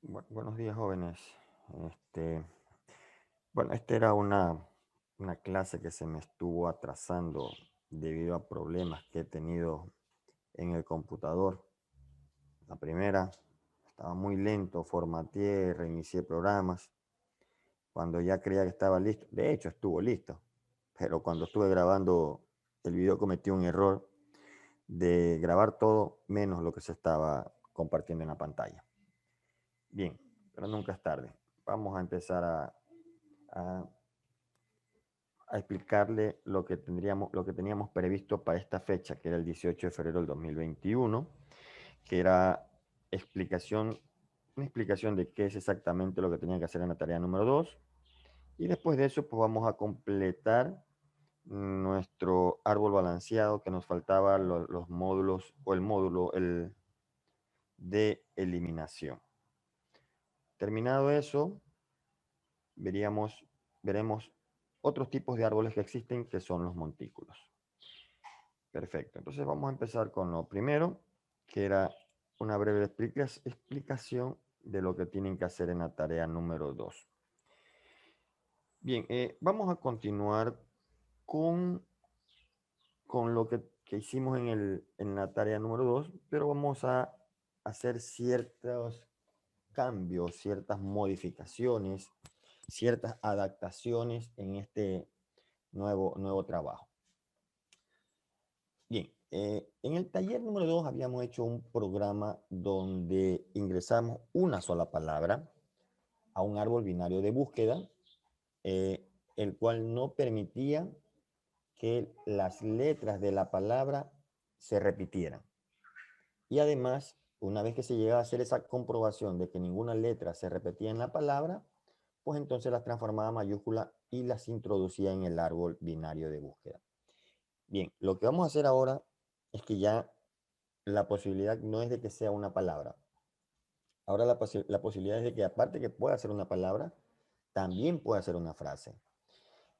Buenos días, jóvenes. Este, esta era una clase que se me estuvo atrasando debido a problemas que he tenido en el computador. La primera, estaba muy lento, formateé, reinicié programas. Cuando ya creía que estaba listo, de hecho estuvo listo, pero cuando estuve grabando el video cometí un error de grabar todo menos lo que se estaba compartiendo en la pantalla. Bien, pero nunca es tarde. Vamos a empezar a, a explicarle lo que teníamos previsto para esta fecha, que era el 18 de febrero del 2021, que era explicación, una explicación de qué es exactamente lo que tenían que hacer en la tarea número 2. Y después de eso, pues vamos a completar nuestro árbol balanceado, que nos faltaba los módulos o el módulo de eliminación. Terminado eso, veremos otros tipos de árboles que existen, que son los montículos. Perfecto, entonces vamos a empezar con lo primero, que era una breve explicación de lo que tienen que hacer en la tarea número 2. Bien, vamos a continuar con, con lo que hicimos en la tarea número 2, pero vamos a hacer ciertos cambios, ciertas modificaciones, ciertas adaptaciones en este nuevo trabajo. Bien, en el taller número 2 habíamos hecho un programa donde ingresamos una sola palabra a un árbol binario de búsqueda, eh, el cual no permitía que las letras de la palabra se repitieran. Y además, una vez que se llegaba a hacer esa comprobación de que ninguna letra se repetía en la palabra, pues entonces las transformaba a mayúscula y las introducía en el árbol binario de búsqueda. Bien, lo que vamos a hacer ahora es que ya la posibilidad no es de que sea una palabra. Ahora la posibilidad es de que aparte que pueda ser una palabra, también pueda ser una frase.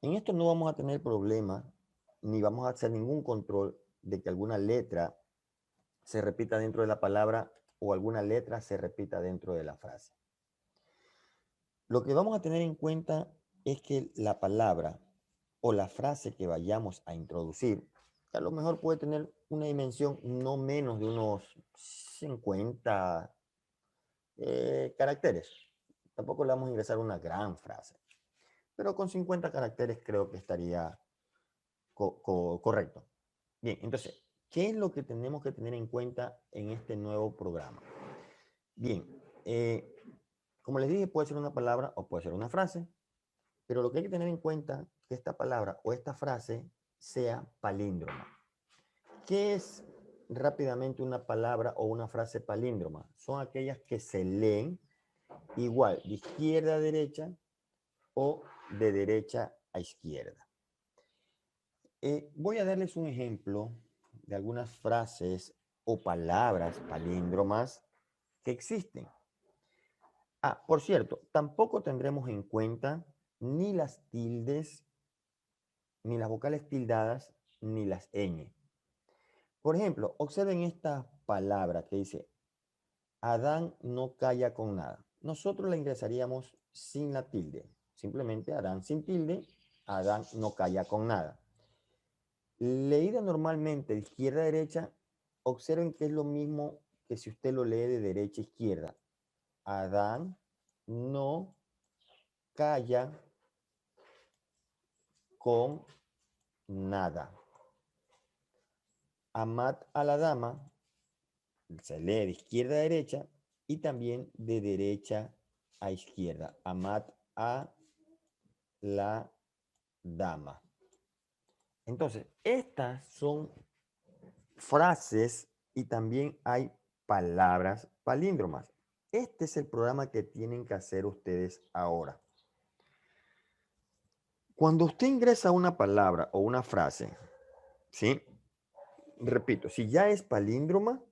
En esto no vamos a tener problema, ni vamos a hacer ningún control de que alguna letra se repita dentro de la palabra o alguna letra se repita dentro de la frase. Lo que vamos a tener en cuenta es que la palabra o la frase que vayamos a introducir, que a lo mejor puede tener una dimensión no menos de unos 50 caracteres. Tampoco le vamos a ingresar una gran frase, pero con 50 caracteres creo que estaría correcto. Bien, entonces, ¿qué es lo que tenemos que tener en cuenta en este nuevo programa? Bien, como les dije, puede ser una palabra o puede ser una frase, pero lo que hay que tener en cuenta es que esta palabra o esta frase sea palíndroma. ¿Qué es rápidamente una palabra o una frase palíndroma? Son aquellas que se leen igual de izquierda a derecha o de derecha a izquierda. Voy a darles un ejemplo de algunas frases o palabras palíndromas que existen. Ah, por cierto, tampoco tendremos en cuenta ni las tildes, ni las vocales tildadas, ni las ñ. Por ejemplo, observen esta palabra que dice, Adán no calla con nada. Nosotros la ingresaríamos sin la tilde. Simplemente Adán sin tilde, Adán no calla con nada. Leída normalmente de izquierda a derecha, observen que es lo mismo que si usted lo lee de derecha a izquierda. Adán no calla con nada. Amad a la dama se lee de izquierda a derecha y también de derecha a izquierda. Amad a la dama. Entonces, estas son frases y también hay palabras palíndromas. Este es el programa que tienen que hacer ustedes ahora. Cuando usted ingresa una palabra o una frase, ¿sí? Repito, si ya es palíndroma,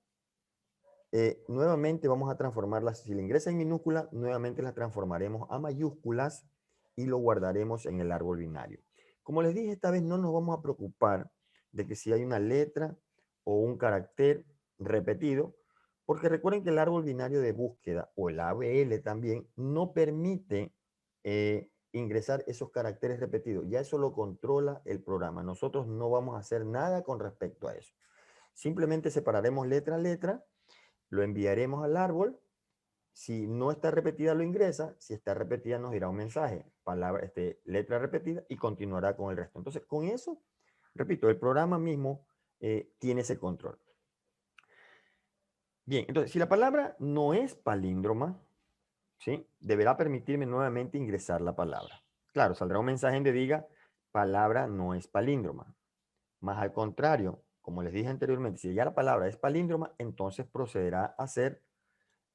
nuevamente vamos a transformarlas. Si la ingresa en minúscula, nuevamente la transformaremos a mayúsculas y lo guardaremos en el árbol binario. Como les dije, esta vez no nos vamos a preocupar de que si hay una letra o un carácter repetido, Porque recuerden que el árbol binario de búsqueda o el ABL también no permite ingresar esos caracteres repetidos. Ya eso lo controla el programa. Nosotros no vamos a hacer nada con respecto a eso. Simplemente separaremos letra a letra, lo enviaremos al árbol. Si no está repetida, lo ingresa. Si está repetida, nos dirá un mensaje, palabra, letra repetida, y continuará con el resto. Entonces, con eso, repito, el programa mismo tiene ese control. Bien, entonces, si la palabra no es palíndroma, ¿sí? Deberá permitirme nuevamente ingresar la palabra. Claro, saldrá un mensaje donde diga, palabra no es palíndroma. Más al contrario, como les dije anteriormente, si ya la palabra es palíndroma, entonces procederá a hacer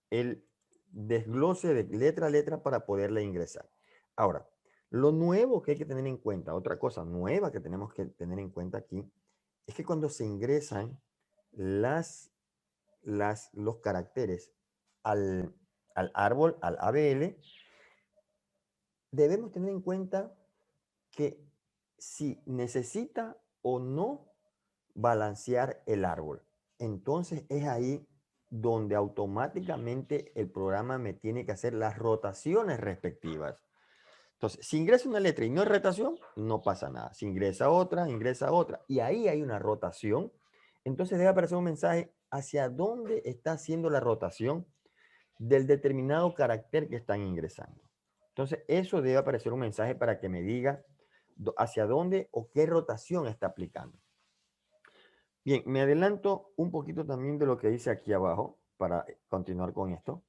el desglose de letra a letra para poderla ingresar. Ahora, lo nuevo que hay que tener en cuenta, otra cosa nueva que tenemos que tener en cuenta aquí, es que cuando se ingresan los caracteres al árbol, al ABL, debemos tener en cuenta que si necesita o no balancear el árbol. Entonces es ahí donde automáticamente el programa me tiene que hacer las rotaciones respectivas. Entonces, si ingresa una letra y no hay rotación, no pasa nada. Si ingresa otra, y ahí hay una rotación, entonces debe aparecer un mensaje hacia dónde está haciendo la rotación del determinado carácter que están ingresando. Entonces, eso debe aparecer un mensaje para que me diga hacia dónde o qué rotación está aplicando. Bien, me adelanto un poquito también de lo que dice aquí abajo para continuar con esto.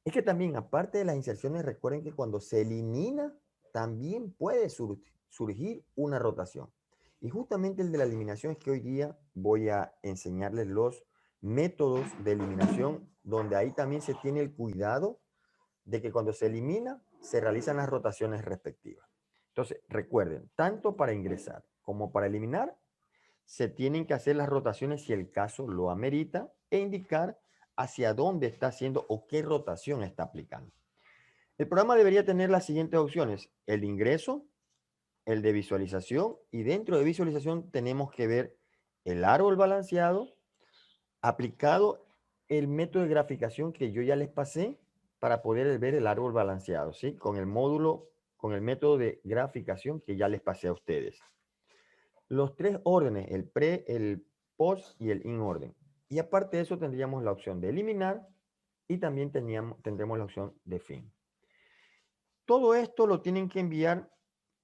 Es que también, aparte de las inserciones, recuerden que cuando se elimina, también puede surgir una rotación. Y justamente el de la eliminación es que hoy día voy a enseñarles los métodos de eliminación, donde ahí también se tiene el cuidado de que cuando se elimina, se realizan las rotaciones respectivas. Entonces, recuerden, tanto para ingresar como para eliminar, se tienen que hacer las rotaciones si el caso lo amerita e indicar hacia dónde está haciendo o qué rotación está aplicando. El programa debería tener las siguientes opciones: el de ingreso, el de visualización, y dentro de visualización tenemos que ver el árbol balanceado aplicado el método de graficación que yo ya les pasé para poder ver el árbol balanceado, ¿sí? Con el módulo, con el método de graficación que ya les pasé a ustedes. Los tres órdenes, el pre, el post y el in orden. Y aparte de eso tendríamos la opción de eliminar y también tendremos la opción de fin. Todo esto lo tienen que enviar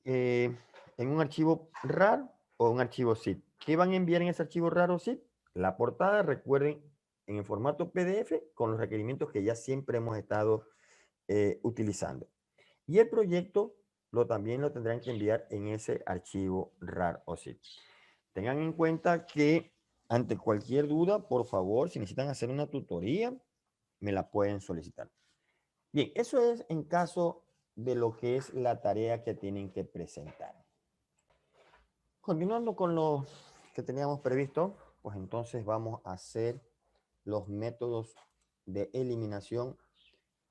en un archivo RAR o un archivo zip. ¿Qué van a enviar en ese archivo RAR o zip? La portada, recuerden, en el formato PDF con los requerimientos que ya siempre hemos estado utilizando. Y el proyecto también lo tendrán que enviar en ese archivo RAR o zip. Tengan en cuenta que ante cualquier duda, por favor, si necesitan hacer una tutoría, me la pueden solicitar. Bien, eso es en caso de lo que es la tarea que tienen que presentar. Continuando con lo que teníamos previsto, pues entonces vamos a hacer los métodos de eliminación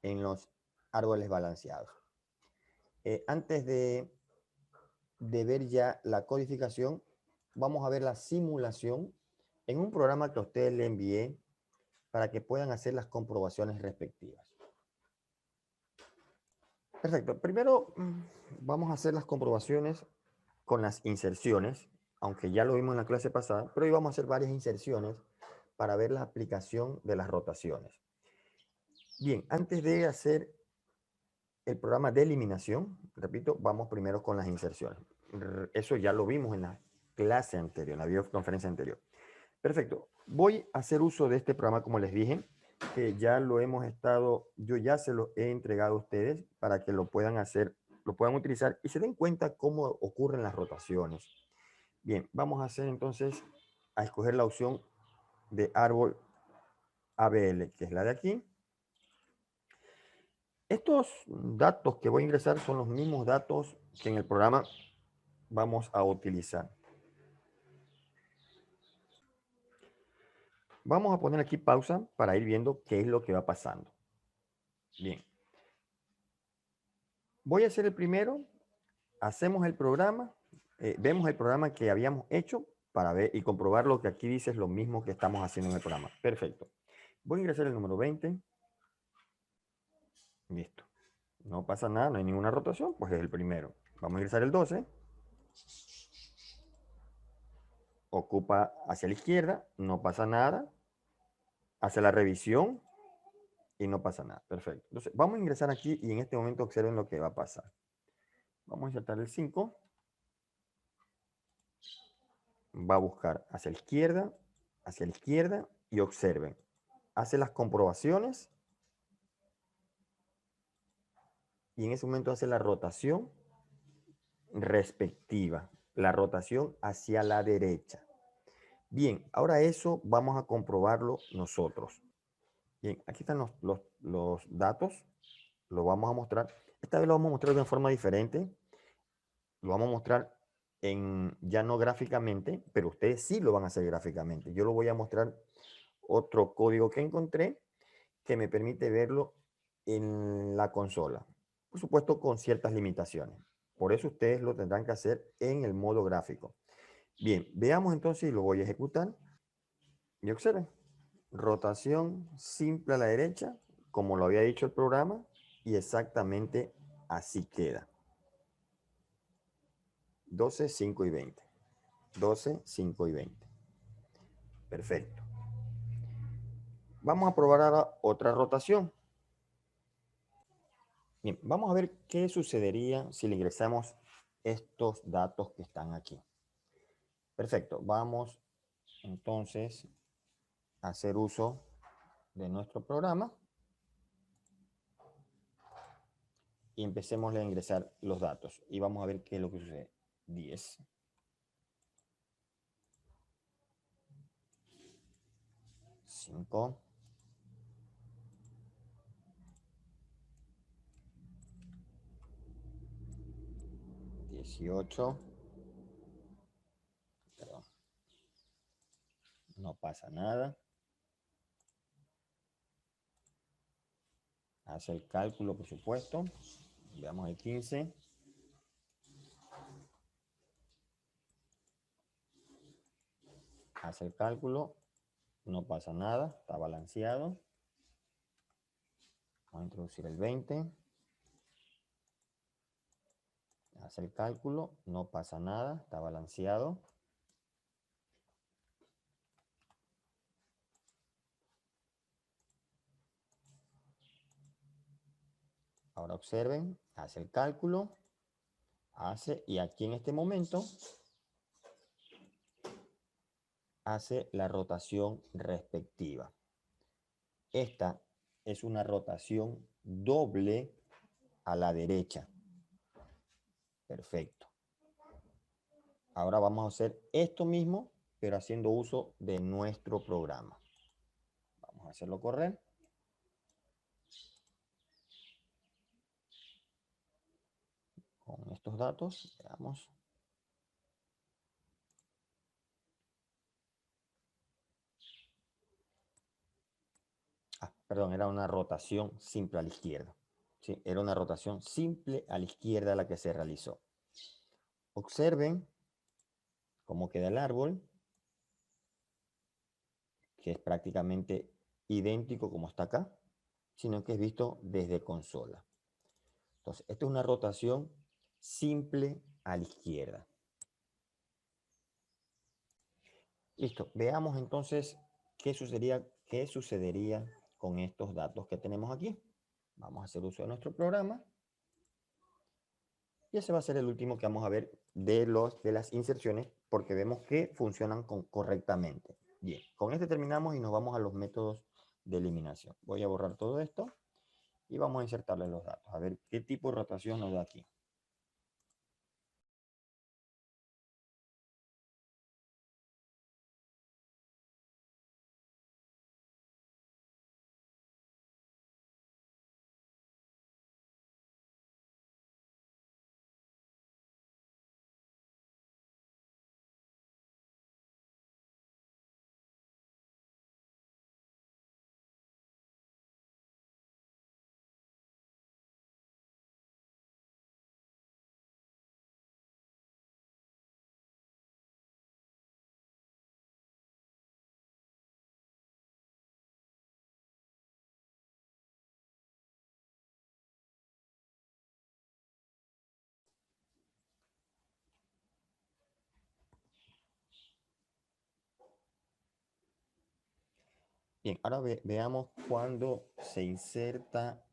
en los árboles balanceados. Antes de ver ya la codificación, vamos a ver la simulación en un programa que a ustedes le envié para que puedan hacer las comprobaciones respectivas. Perfecto. Primero vamos a hacer las comprobaciones con las inserciones, aunque ya lo vimos en la clase pasada, pero hoy vamos a hacer varias inserciones para ver la aplicación de las rotaciones. Bien, antes de hacer el programa de eliminación, repito, vamos primero con las inserciones. Eso ya lo vimos en la clase anterior, en la videoconferencia anterior. Perfecto. Voy a hacer uso de este programa, como les dije, que ya lo hemos estado, yo ya se lo he entregado a ustedes para que lo puedan hacer, lo puedan utilizar y se den cuenta cómo ocurren las rotaciones. Bien, vamos a hacer entonces, a escoger la opción de árbol ABL, que es la de aquí. Estos datos que voy a ingresar son los mismos datos que en el programa vamos a utilizar. Vamos a poner aquí pausa para ir viendo qué es lo que va pasando. Bien. Voy a hacer el primero. Hacemos el programa. Vemos el programa que habíamos hecho para ver y comprobar lo que aquí dice es lo mismo que estamos haciendo en el programa. Perfecto. Voy a ingresar el número 20. Listo. No pasa nada, no hay ninguna rotación, pues es el primero. Vamos a ingresar el 12. Ocupa hacia la izquierda, no pasa nada. Hace la revisión y no pasa nada. Perfecto. Entonces, vamos a ingresar aquí y en este momento observen lo que va a pasar. Vamos a insertar el 5. Va a buscar hacia la izquierda y observen. Hace las comprobaciones y en ese momento hace la rotación respectiva, la rotación hacia la derecha. Bien, ahora eso vamos a comprobarlo nosotros. Bien, aquí están los datos, lo vamos a mostrar. Esta vez lo vamos a mostrar de una forma diferente. Lo vamos a mostrar ya no gráficamente, pero ustedes sí lo van a hacer gráficamente. Yo lo voy a mostrar otro código que encontré que me permite verlo en la consola. Por supuesto, con ciertas limitaciones. Por eso ustedes lo tendrán que hacer en el modo gráfico. Bien, veamos entonces y lo voy a ejecutar. Y observen, rotación simple a la derecha, como lo había dicho el programa, y exactamente así queda. 12, 5 y 20. 12, 5 y 20. Perfecto. Vamos a probar ahora otra rotación. Bien, vamos a ver qué sucedería si le ingresamos estos datos que están aquí. Perfecto, vamos entonces a hacer uso de nuestro programa y empecemos a ingresar los datos y vamos a ver qué es lo que sucede. 10, 5, 18, perdón, no pasa nada. Hace el cálculo, por supuesto. Veamos el 15. Hace el cálculo, no pasa nada, está balanceado. Vamos a introducir el 20. Hace el cálculo, no pasa nada, está balanceado. Ahora observen, hace el cálculo, y aquí en este momento hace la rotación respectiva. Esta es una rotación doble a la derecha. Perfecto. Ahora vamos a hacer esto mismo, pero haciendo uso de nuestro programa. Vamos a hacerlo correr. Con estos datos, veamos. Perdón, era una rotación simple a la izquierda. ¿Sí? Era una rotación simple a la izquierda la que se realizó. Observen cómo queda el árbol, que es prácticamente idéntico como está acá, sino que es visto desde consola. Entonces, esto es una rotación simple a la izquierda. Listo, veamos entonces qué sucedería con estos datos que tenemos aquí. Vamos a hacer uso de nuestro programa. Y ese va a ser el último que vamos a ver de las inserciones, porque vemos que funcionan correctamente. Bien, con este terminamos y nos vamos a los métodos de eliminación. Voy a borrar todo esto y vamos a insertarle los datos. A ver qué tipo de rotación nos da aquí. Bien, ahora veamos cuando se inserta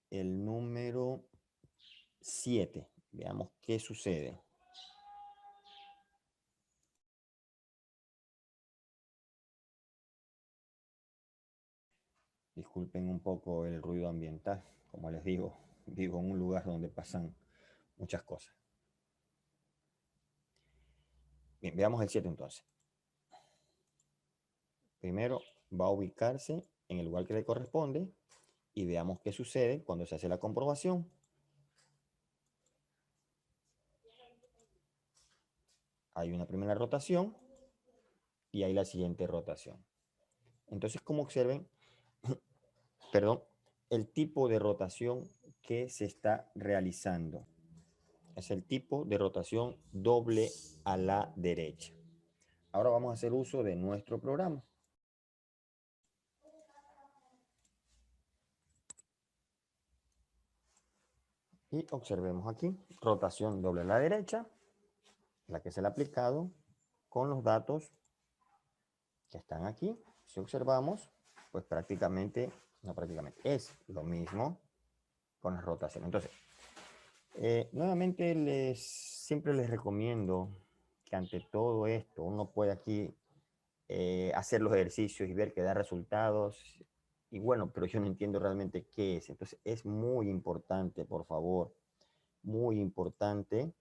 el número 7. Veamos qué sucede. Disculpen un poco el ruido ambiental. Como les digo, vivo en un lugar donde pasan muchas cosas. Bien, veamos el 7 entonces. Primero va a ubicarse en el lugar que le corresponde y veamos qué sucede cuando se hace la comprobación. Hay una primera rotación y hay la siguiente rotación. Entonces, como observen, perdón, el tipo de rotación que se está realizando es el tipo de rotación doble a la derecha. Ahora vamos a hacer uso de nuestro programa. Y observemos aquí, rotación doble a la derecha, la que se le ha aplicado con los datos que están aquí. Si observamos, pues prácticamente, no prácticamente, es lo mismo con la rotación. Entonces, nuevamente siempre les recomiendo que ante todo esto uno puede aquí hacer los ejercicios y ver que da resultados. Y bueno, pero yo no entiendo realmente qué es. Entonces es muy importante, por favor, muy importante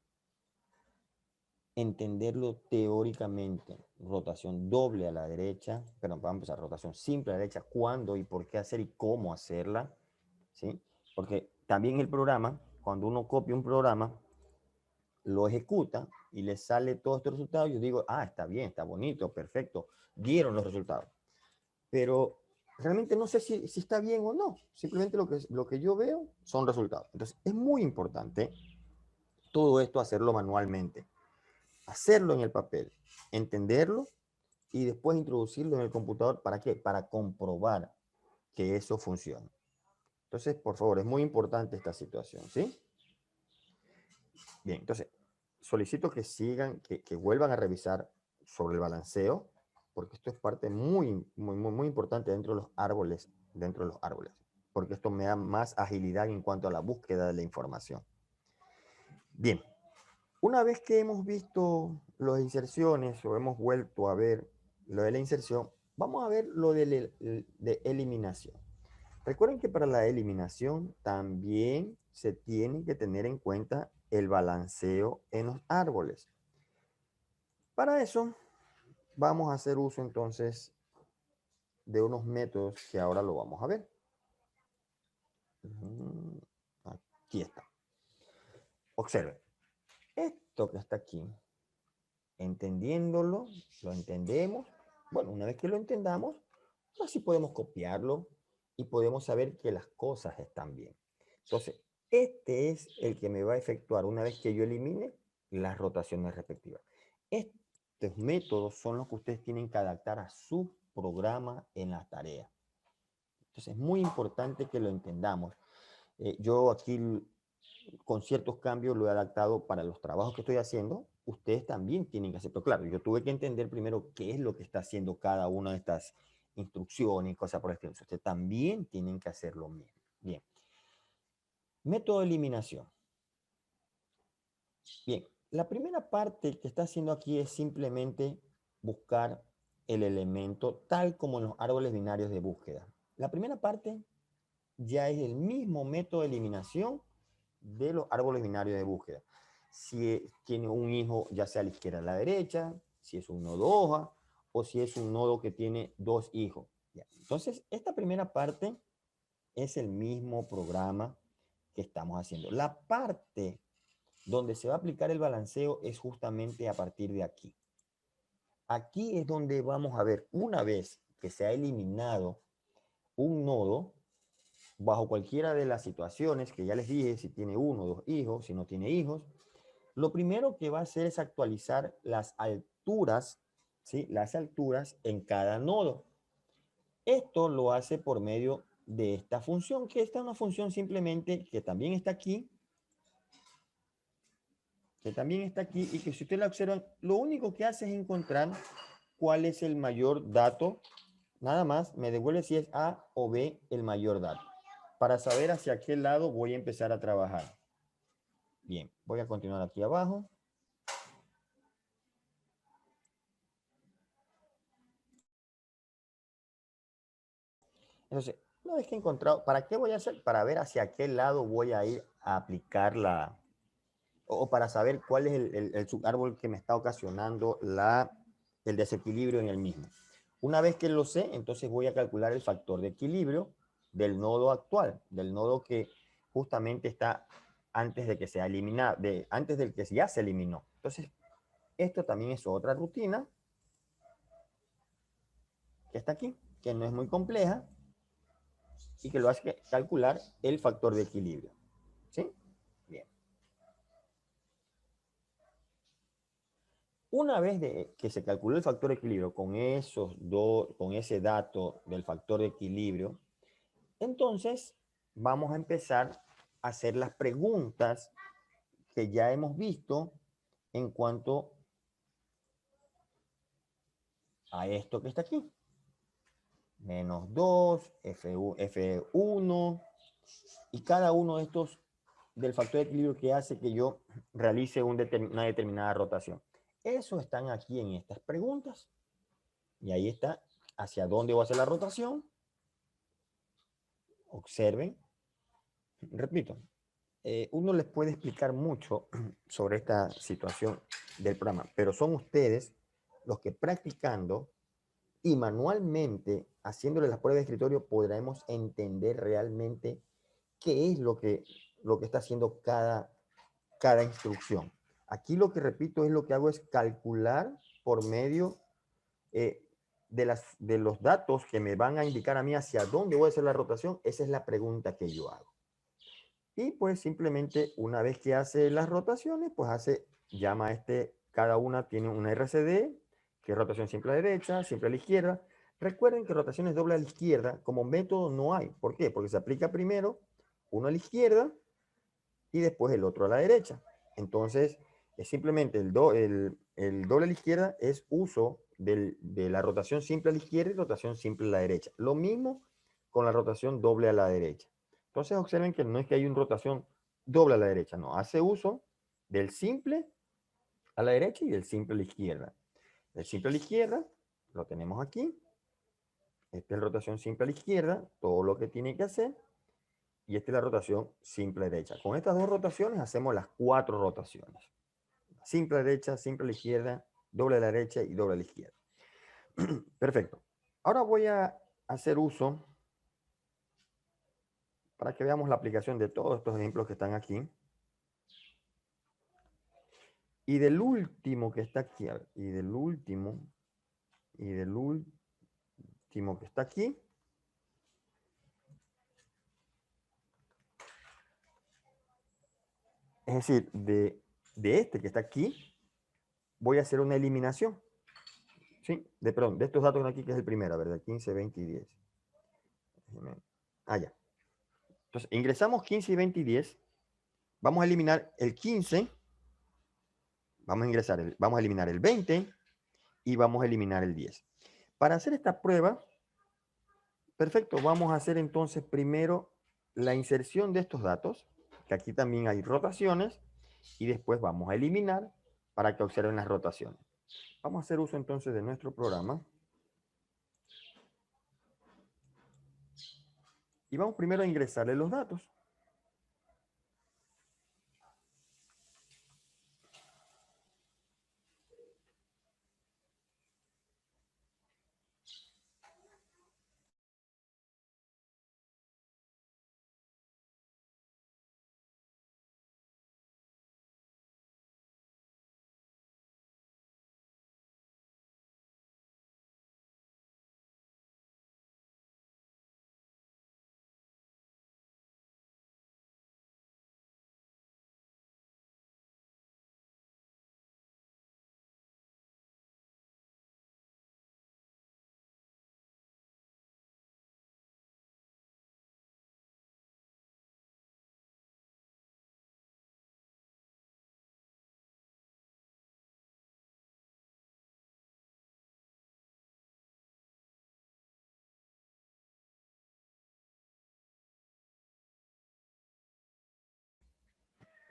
entenderlo teóricamente. Rotación doble a la derecha, pero vamos a empezar, rotación simple a la derecha, cuándo y por qué hacer y cómo hacerla, ¿sí? Porque también el programa, cuando uno copia un programa, lo ejecuta y le sale todos estos resultados, yo digo, ah, está bien, está bonito, perfecto, dieron los resultados. Pero realmente no sé si está bien o no. Simplemente lo que yo veo son resultados. Entonces, es muy importante todo esto hacerlo manualmente. Hacerlo en el papel, entenderlo y después introducirlo en el computador. ¿Para qué? Para comprobar que eso funciona. Entonces, por favor, es muy importante esta situación, ¿sí? Bien, entonces, solicito que sigan, que vuelvan a revisar sobre el balanceo, porque esto es parte muy importante dentro de los árboles, porque esto me da más agilidad en cuanto a la búsqueda de la información. Bien, una vez que hemos visto las inserciones o hemos vuelto a ver lo de la inserción, vamos a ver lo de eliminación. Recuerden que para la eliminación también se tiene que tener en cuenta el balanceo en los árboles. Para eso vamos a hacer uso entonces de unos métodos que ahora lo vamos a ver. Aquí está. Observen. Esto que está aquí, entendiéndolo, lo entendemos. Bueno, una vez que lo entendamos, así podemos copiarlo y podemos saber que las cosas están bien. Entonces, este es el que me va a efectuar una vez que yo elimine las rotaciones respectivas. Estos métodos son los que ustedes tienen que adaptar a su programa en las tareas. Entonces, es muy importante que lo entendamos. Yo aquí, con ciertos cambios, lo he adaptado para los trabajos que estoy haciendo. Ustedes también tienen que hacer, pero claro, yo tuve que entender primero qué es lo que está haciendo cada una de estas instrucciones y cosas por el estilo. Ustedes también tienen que hacer lo mismo. Bien. Método de eliminación. Bien, la primera parte que está haciendo aquí es simplemente buscar el elemento tal como en los árboles binarios de búsqueda. La primera parte ya es el mismo método de eliminación de los árboles binarios de búsqueda. Si tiene un hijo, ya sea a la izquierda o a la derecha, si es un nodo hoja, o si es un nodo que tiene dos hijos. Ya. Entonces, esta primera parte es el mismo programa que estamos haciendo. La parte donde se va a aplicar el balanceo es justamente a partir de aquí. Aquí es donde vamos a ver, una vez que se ha eliminado un nodo, bajo cualquiera de las situaciones que ya les dije, si tiene uno o dos hijos, si no tiene hijos, lo primero que va a hacer es actualizar las alturas, ¿sí? Las alturas en cada nodo. Esto lo hace por medio de esta función, que esta es una función simplemente que también está aquí, y que si ustedes la observan, lo único que hace es encontrar cuál es el mayor dato nada más me devuelve si es A o B el mayor dato. Para saber hacia qué lado voy a empezar a trabajar. Bien, voy a continuar aquí abajo. Entonces, una vez que he encontrado, ¿para qué voy a hacer? Para ver hacia qué lado voy a ir a aplicar o para saber cuál es el subárbol que me está ocasionando el desequilibrio en el mismo. Una vez que lo sé, entonces voy a calcular el factor de equilibrio del nodo actual, del nodo que justamente está antes de que sea eliminado, antes del que ya se eliminó. Entonces, esto también es otra rutina que está aquí, que no es muy compleja y que lo hace calcular el factor de equilibrio. ¿Sí? Bien. Una vez que se calculó el factor de equilibrio con con ese dato del factor de equilibrio, entonces vamos a empezar a hacer las preguntas que ya hemos visto en cuanto a esto que está aquí. Menos 2, F1, y cada uno de estos del factor de equilibrio que hace que yo realice una determinada rotación. Eso están aquí en estas preguntas. Y ahí está hacia dónde voy a hacer la rotación. Observen. Repito, uno les puede explicar mucho sobre esta situación del programa, pero son ustedes los que practicando y manualmente, haciéndole las pruebas de escritorio, podremos entender realmente qué es lo que está haciendo cada instrucción. Aquí lo que repito es lo que hago es calcular por medio eh, de los datos que me van a indicar a mí hacia dónde voy a hacer la rotación. Esa es la pregunta que yo hago. Y pues simplemente una vez que hace las rotaciones, pues llama a cada una tiene una RCD, que es rotación siempre a la derecha, siempre a la izquierda. Recuerden que rotaciones doble a la izquierda como método no hay. ¿Por qué? Porque se aplica primero uno a la izquierda y después el otro a la derecha. Entonces, es simplemente el doble a la izquierda es uso de la rotación simple a la izquierda y rotación simple a la derecha. Lo mismo con la rotación doble a la derecha. Entonces, observen que no es que hay una rotación doble a la derecha, no. Hace uso del simple a la derecha y del simple a la izquierda. El simple a la izquierda lo tenemos aquí. Esta es la rotación simple a la izquierda, todo lo que tiene que hacer. Y esta es la rotación simple a la derecha. Con estas dos rotaciones hacemos las 4 rotaciones. Simple a la derecha, simple a la izquierda, doble a la derecha y doble a la izquierda. Perfecto. Ahora voy a hacer uso, para que veamos la aplicación de todos estos ejemplos que están aquí. Y del último que está aquí, y del último que está aquí, es decir, de este que está aquí, voy a hacer una eliminación. ¿Sí? Perdón, de estos datos aquí, que es el primero, ¿verdad? 15, 20 y 10. Ah, ya. Entonces, ingresamos 15 y 20 y 10. Vamos a eliminar el 15. Vamos a eliminar el 20 y vamos a eliminar el 10. Para hacer esta prueba, perfecto, vamos a hacer entonces primero la inserción de estos datos, que aquí también hay rotaciones, y después vamos a eliminar para que observen las rotaciones. Vamos a hacer uso entonces de nuestro programa. Y vamos primero a ingresarle los datos.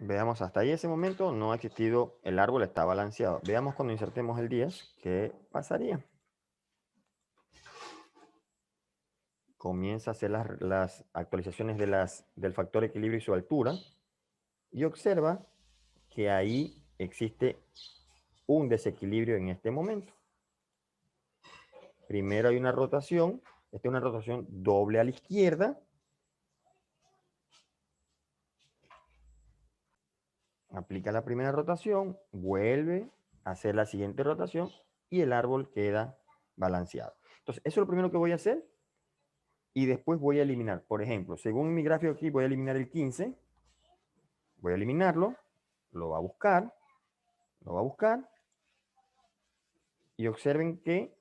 Veamos, hasta ahí ese momento no ha existido, el árbol está balanceado. Veamos cuando insertemos el 10, ¿qué pasaría? Comienza a hacer las actualizaciones del factor equilibrio y su altura y observa que ahí existe un desequilibrio en este momento. Primero hay una rotación, esta es una rotación doble a la izquierda. Aplica la primera rotación, vuelve a hacer la siguiente rotación y el árbol queda balanceado. Entonces, eso es lo primero que voy a hacer y después voy a eliminar. Por ejemplo, según mi gráfico aquí, voy a eliminar el 15. Voy a eliminarlo, lo va a buscar, lo va a buscar y observen que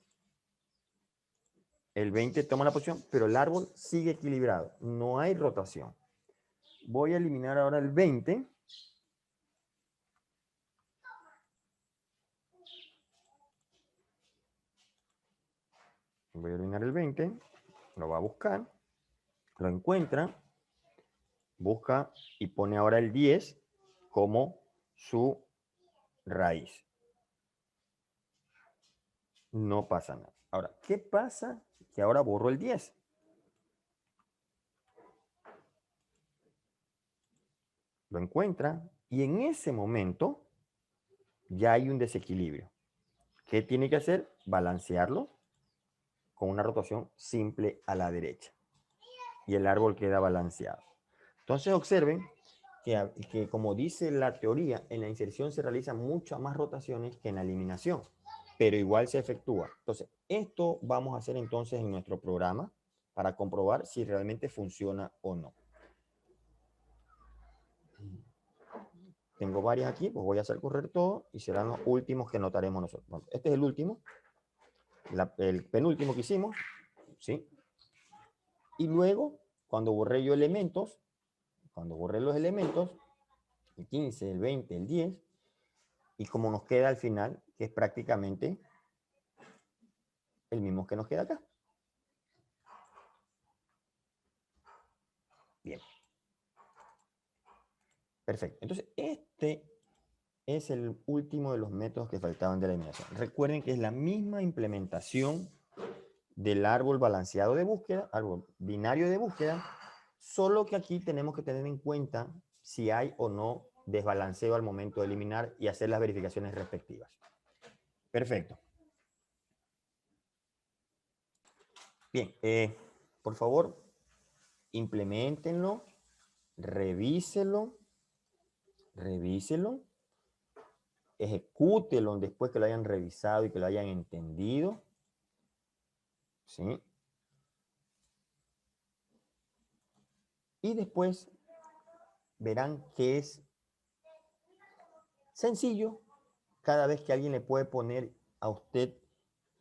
el 20 toma la posición, pero el árbol sigue equilibrado, no hay rotación. Voy a eliminar ahora el 20. Voy a eliminar el 20, lo va a buscar, lo encuentra, busca y pone ahora el 10 como su raíz. No pasa nada. Ahora, ¿qué pasa? Que ahora borro el 10. Lo encuentra y en ese momento ya hay un desequilibrio. ¿Qué tiene que hacer? Balancearlo con una rotación simple a la derecha. Y el árbol queda balanceado. Entonces observen que como dice la teoría, en la inserción se realizan muchas más rotaciones que en la eliminación, pero igual se efectúa. Entonces, esto vamos a hacer entonces en nuestro programa para comprobar si realmente funciona o no. Tengo varias aquí, pues voy a hacer correr todo y serán los últimos que notaremos nosotros. Bueno, este es el último, el penúltimo que hicimos, ¿sí? Y luego, cuando borré yo elementos, cuando borré los elementos, el 15, el 20, el 10, y como nos queda al final, que es prácticamente el mismo que nos queda acá. Bien. Perfecto. Entonces, este es el último de los métodos que faltaban de la eliminación. Recuerden que es la misma implementación del árbol balanceado de búsqueda, árbol binario de búsqueda, solo que aquí tenemos que tener en cuenta si hay o no desbalanceo al momento de eliminar y hacer las verificaciones respectivas. Perfecto. Bien, por favor, implementenlo, revíselo, ejecútelo después que lo hayan revisado y que lo hayan entendido. ¿Sí? Y después verán que es sencillo cada vez que alguien le puede poner a usted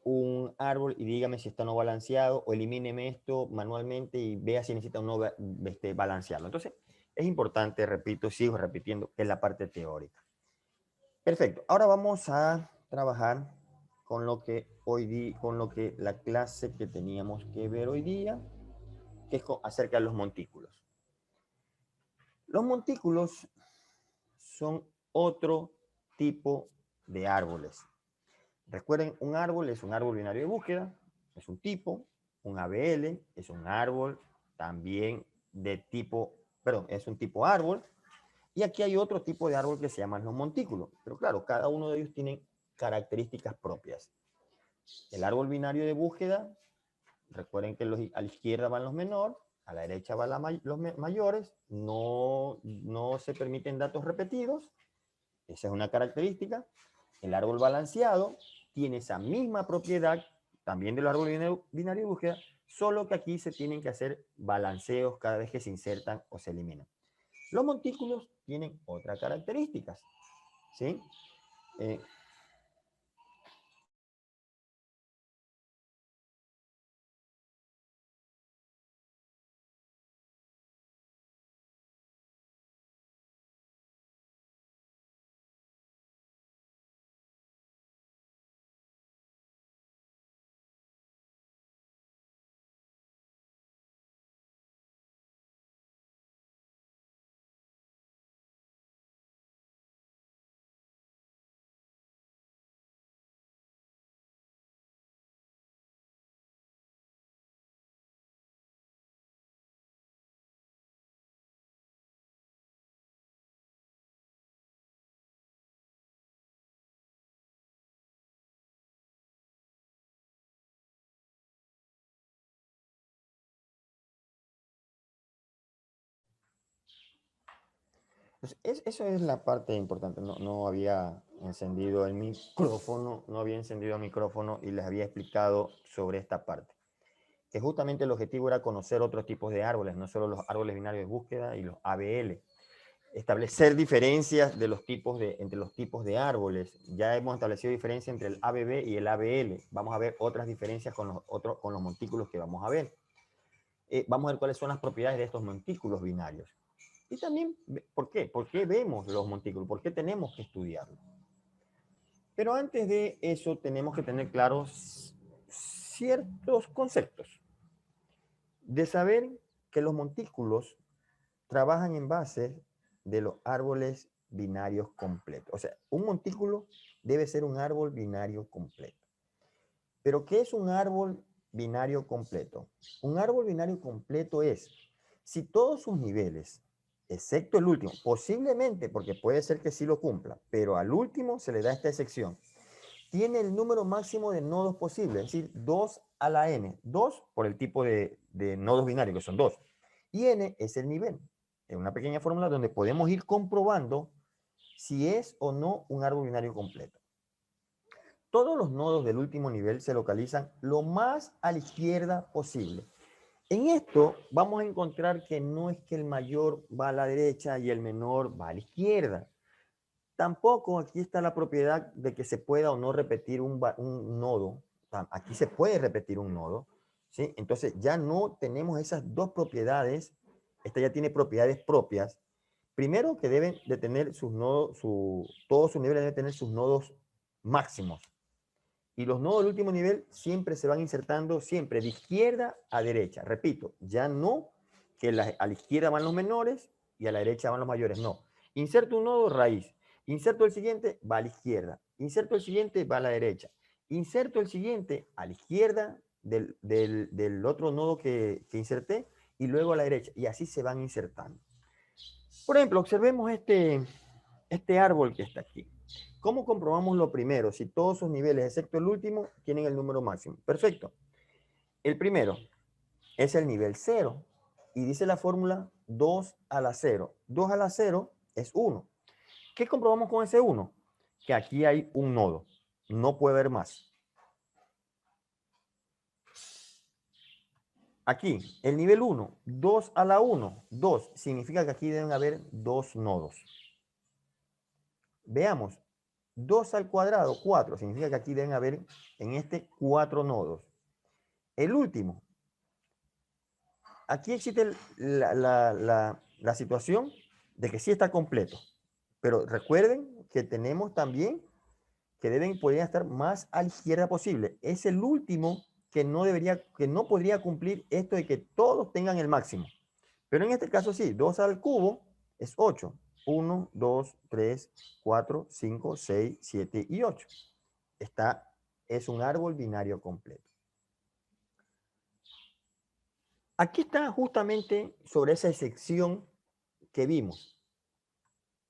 un árbol y dígame si está no balanceado o elimíneme esto manualmente y vea si necesita o no balancearlo. Entonces, es importante, repito, sigo repitiendo, que es la parte teórica. Perfecto. Ahora vamos a trabajar con lo que con lo que la clase que teníamos que ver hoy día, que es acerca de los montículos. Los montículos son otro tipo de árboles. Recuerden, un árbol es un árbol binario de búsqueda, es un tipo, un ABL es un árbol también de tipo, perdón, es un tipo árbol, y aquí hay otro tipo de árbol que se llaman los montículos, pero claro, cada uno de ellos tiene características propias. El árbol binario de búsqueda, recuerden que a la izquierda van los menores, a la derecha van los mayores, no se permiten datos repetidos, esa es una característica. El árbol balanceado tiene esa misma propiedad también del árbol binario de búsqueda, solo que aquí se tienen que hacer balanceos cada vez que se insertan o se eliminan. Los montículos tienen otras características, ¿sí? Entonces, eso es la parte importante. No había encendido el micrófono, no había encendido el micrófono y les había explicado sobre esta parte. Que justamente el objetivo era conocer otros tipos de árboles, no solo los árboles binarios de búsqueda y los ABL. Establecer diferencias de los tipos entre los tipos de árboles. Ya hemos establecido diferencia entre el ABB y el ABL. Vamos a ver otras diferencias con los montículos que vamos a ver. Vamos a ver cuáles son las propiedades de estos montículos binarios. Y también, ¿por qué? ¿Por qué vemos los montículos? ¿Por qué tenemos que estudiarlos? Pero antes de eso tenemos que tener claros ciertos conceptos. De saber que los montículos trabajan en base de los árboles binarios completos. O sea, un montículo debe ser un árbol binario completo. ¿Pero qué es un árbol binario completo? Un árbol binario completo es si todos sus niveles, excepto el último, posiblemente, porque puede ser que sí lo cumpla, pero al último se le da esta excepción, tiene el número máximo de nodos posible, es decir, 2 a la n. 2 por el tipo de nodos binarios, que son 2. Y n es el nivel. Es una pequeña fórmula donde podemos ir comprobando si es o no un árbol binario completo. Todos los nodos del último nivel se localizan lo más a la izquierda posible. En esto vamos a encontrar que no es que el mayor va a la derecha y el menor va a la izquierda. Tampoco aquí está la propiedad de que se pueda o no repetir un nodo. Aquí se puede repetir un nodo, ¿sí? Entonces ya no tenemos esas dos propiedades. Esta ya tiene propiedades propias. Primero que deben de tener sus nodos, todos sus niveles deben tener sus nodos máximos. Y los nodos del último nivel siempre se van insertando siempre de izquierda a derecha. Repito, ya no que a la izquierda van los menores y a la derecha van los mayores. No. Inserto un nodo, raíz. Inserto el siguiente, va a la izquierda. Inserto el siguiente, va a la derecha. Inserto el siguiente a la izquierda del otro nodo que inserté y luego a la derecha. Y así se van insertando. Por ejemplo, observemos este árbol que está aquí. ¿Cómo comprobamos lo primero? Si todos sus niveles, excepto el último, tienen el número máximo. Perfecto. El primero es el nivel 0. Y dice la fórmula 2 a la 0. 2 a la 0 es 1. ¿Qué comprobamos con ese 1? Que aquí hay un nodo. No puede haber más. Aquí, el nivel 1, 2 a la 1. 2 significa que aquí deben haber dos nodos. Veamos, 2 al cuadrado, 4, significa que aquí deben haber en este 4 nodos. El último, aquí existe la situación de que sí está completo, pero recuerden que tenemos también que podrían estar más a la izquierda posible. Es el último que no podría cumplir esto de que todos tengan el máximo. Pero en este caso sí, 2 al cubo es 8. 1, 2, 3, 4, 5, 6, 7 y 8. Es un árbol binario completo. Aquí está justamente sobre esa sección que vimos.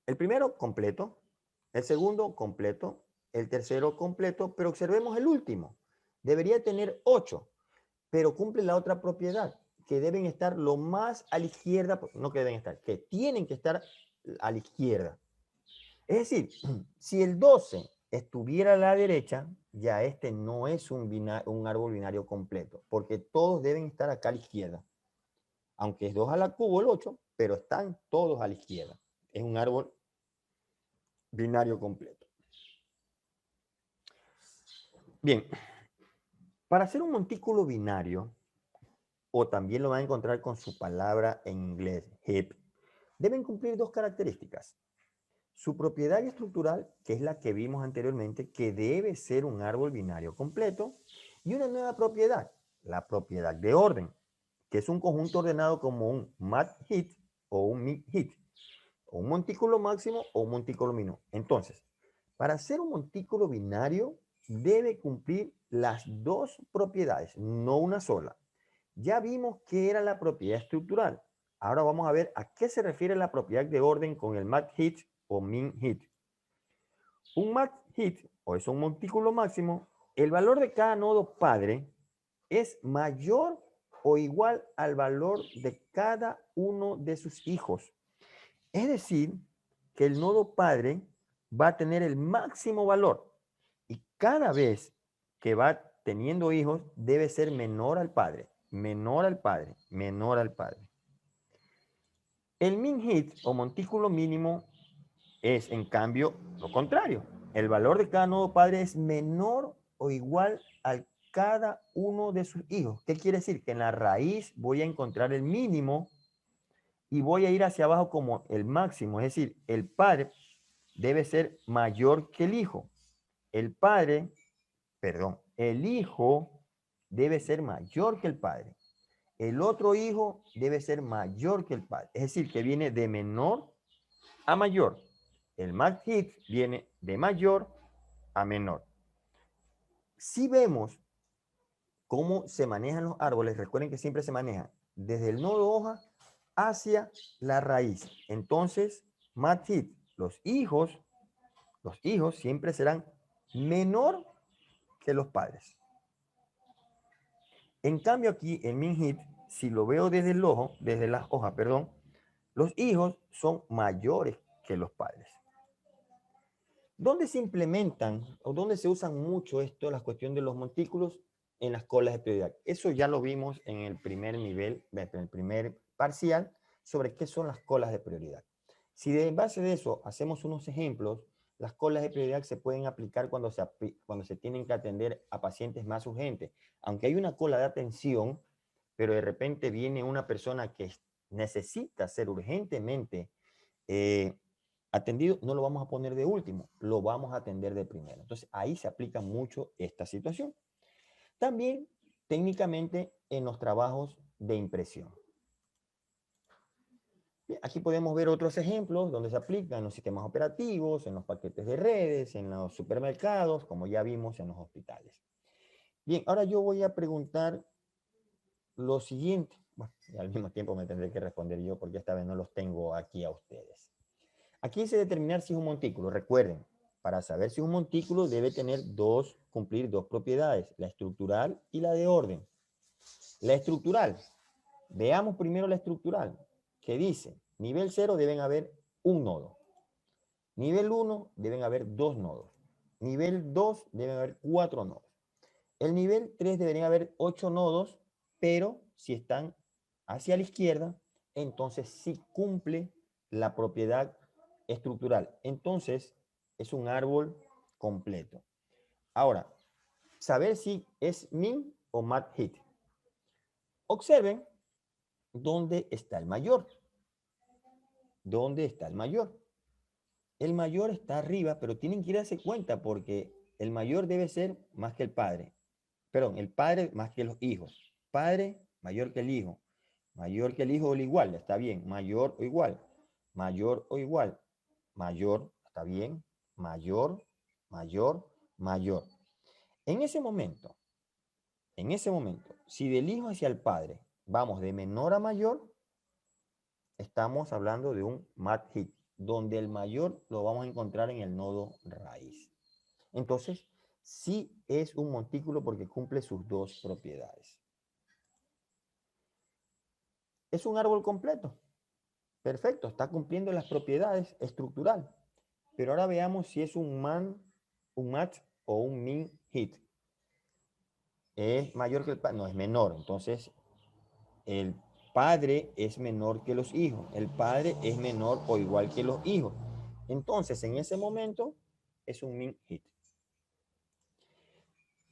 El primero completo, el segundo completo, el tercero completo, pero observemos el último. Debería tener 8, pero cumple la otra propiedad, que deben estar lo más a la izquierda, no que deben estar, que tienen que estar a la izquierda. Es decir, si el 12 estuviera a la derecha, ya este no es un árbol binario completo, porque todos deben estar acá a la izquierda. Aunque es 2 a la cubo el 8, pero están todos a la izquierda. Es un árbol binario completo. Bien, para hacer un montículo binario, o también lo van a encontrar con su palabra en inglés, heap, deben cumplir dos características. Su propiedad estructural, que es la que vimos anteriormente, que debe ser un árbol binario completo, y una nueva propiedad, la propiedad de orden, que es un conjunto ordenado como un mat heap o un mid heap, o un montículo máximo o un montículo mínimo. Entonces, para hacer un montículo binario, debe cumplir las dos propiedades, no una sola. Ya vimos qué era la propiedad estructural. Ahora vamos a ver a qué se refiere la propiedad de orden con el mat heap o min heap. Un mat heap, o es un montículo máximo, el valor de cada nodo padre es mayor o igual al valor de cada uno de sus hijos. Es decir, que el nodo padre va a tener el máximo valor y cada vez que va teniendo hijos debe ser menor al padre, menor al padre, menor al padre. El min hit o montículo mínimo es en cambio lo contrario. El valor de cada nodo padre es menor o igual al cada uno de sus hijos. ¿Qué quiere decir? Que en la raíz voy a encontrar el mínimo y voy a ir hacia abajo como el máximo. Es decir, el padre debe ser mayor que el hijo. El padre, perdón, el hijo debe ser mayor que el padre. El otro hijo debe ser mayor que el padre. Es decir, que viene de menor a mayor. El max hit viene de mayor a menor. Si vemos cómo se manejan los árboles, recuerden que siempre se maneja desde el nodo hoja hacia la raíz. Entonces, max hit, los hijos siempre serán menor que los padres. En cambio aquí, en min hit, si lo veo desde el ojo, desde las hojas, perdón, los hijos son mayores que los padres. ¿Dónde se implementan o dónde se usan mucho esto, la cuestión de los montículos? En las colas de prioridad. Eso ya lo vimos en el primer nivel, en el primer parcial, sobre qué son las colas de prioridad. Si en base de eso hacemos unos ejemplos, las colas de prioridad se pueden aplicar cuando se tienen que atender a pacientes más urgentes. Aunque hay una cola de atención, pero de repente viene una persona que necesita ser urgentemente atendido, no lo vamos a poner de último, lo vamos a atender de primero. Entonces ahí se aplica mucho esta situación. También técnicamente en los trabajos de impresión. Bien, aquí podemos ver otros ejemplos donde se aplican en los sistemas operativos, en los paquetes de redes, en los supermercados, como ya vimos en los hospitales. Bien, ahora yo voy a preguntar lo siguiente. Bueno, y al mismo tiempo me tendré que responder yo porque esta vez no los tengo aquí a ustedes. Aquí dice determinar si es un montículo. Recuerden, para saber si es un montículo debe cumplir dos propiedades, la estructural y la de orden. La estructural, veamos primero la estructural, que dice, nivel 0 deben haber un nodo. Nivel 1 deben haber dos nodos. Nivel 2 deben haber 4 nodos. El nivel 3 deberían haber 8 nodos, pero si están hacia la izquierda, entonces sí cumple la propiedad estructural. Entonces es un árbol completo. Ahora, saber si es min o max hit. Observen dónde está el mayor. ¿Dónde está el mayor? El mayor está arriba, pero tienen que darse cuenta porque el mayor debe ser más que el padre. Perdón, el padre más que los hijos. Padre mayor que el hijo. Mayor que el hijo o el igual, está bien. Mayor o igual. Mayor o igual. Mayor, está bien. Mayor, mayor, mayor. En ese momento, si del hijo hacia el padre vamos de menor a mayor, estamos hablando de un mat hit, donde el mayor lo vamos a encontrar en el nodo raíz. Entonces, sí es un montículo porque cumple sus dos propiedades. Es un árbol completo. Perfecto, está cumpliendo las propiedades estructural. Pero ahora veamos si es un match o un min hit. ¿Es mayor que el padre? No, es menor. Entonces, el padre es menor que los hijos. El padre es menor o igual que los hijos. Entonces, en ese momento, es un min hit.